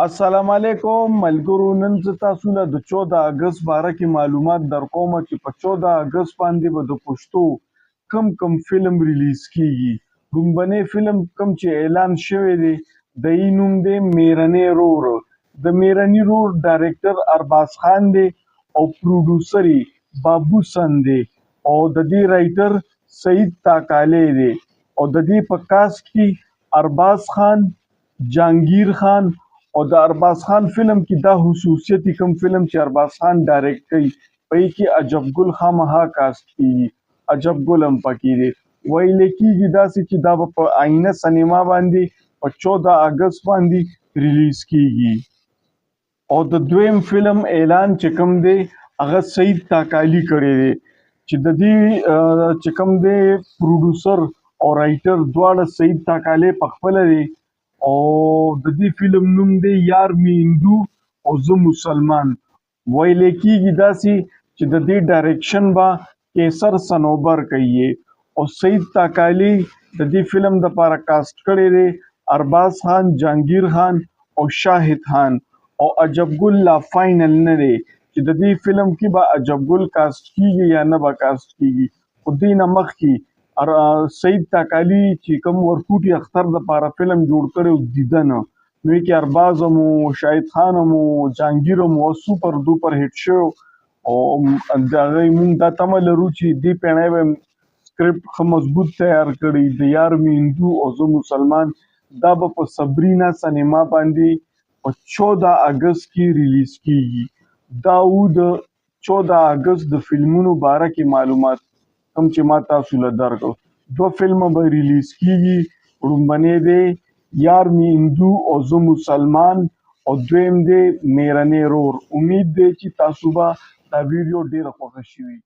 السلام علیکم ملګرو. نن زه تاسو له د 14 اگست باره کې معلومات درکوم چې په 14 اگست باندې به د پښتو کم فلم ریلیز کیږي. لومبنی فلم کم چې اعلان شوی دی د ای نوم دی میرنی رور. د میرنی رور ډایرکټر ارباز خان دی او پروډوسر بابو سن دی او د دې رائټر سعید تاکالی دی او د دې په کاسټ کې ارباز خان، جهانگیر خان او د ارباز خان فلم کې دا خصوصیت کوم فلم چې ارباز خان ډایرکټ کوي په کې عجب ګل خامخا کاست کیږي. عجب ګل هم پکې دی. ویل کېږي داسې چې دا به په آینه سینما باندې په 14 اگست باندې ریلیز کیږي. او د دویم فلم اعلان چې کوم دی هغه سعید تاکالی کړی دی چې د دې چې کوم دی پروډوسر او رائټر دواړه سعید تاکالی پخپله دی او د دې فلم نوم دی یار می هندو او زه مسلمان. ویل کېږي داسې چې د دې ډایرکشن به کیسر صنوبر کوي او سعید تاکالی د دې فلم دپاره کاسټ کړی دی ارباز خان، جهانگیر خان او شاهد خان. او عجب ګل لا فاینل نه دی چې د دې فلم کې به عجب ګل کاسټ کیږي یا نه به کاسټ کیږي. خو دې نه مخکې سعید تاکالی چې کوم ورکوټي اختر دپاره فلم جوړ کړی دیدن، نو یې کې ارباز هم و، شاهد خان هم و، جهانگیر هم و، سوپر دوپر هټ شو. او د هغې مونږ دا تمه لرو چې دې پیړۍ به سکرپټ ښه مضبوط تیار کړي. د یار می هندو او زه مسلمان دا به په صبرینا سینما باندې په 14 اگست کې ریلیز کیږي. دا و د 14 اگست د فلمونو باره کې معلومات کوم چې ما تاسو له درکړو. دوه فلمه به ریلیز کیږي. لومبنی دی یار می هندو او زه مسلمان او دویم دی میرنی رور. امید دی چې تاسو به دا ویډیو ډیره خوښه شوي.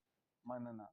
مننه.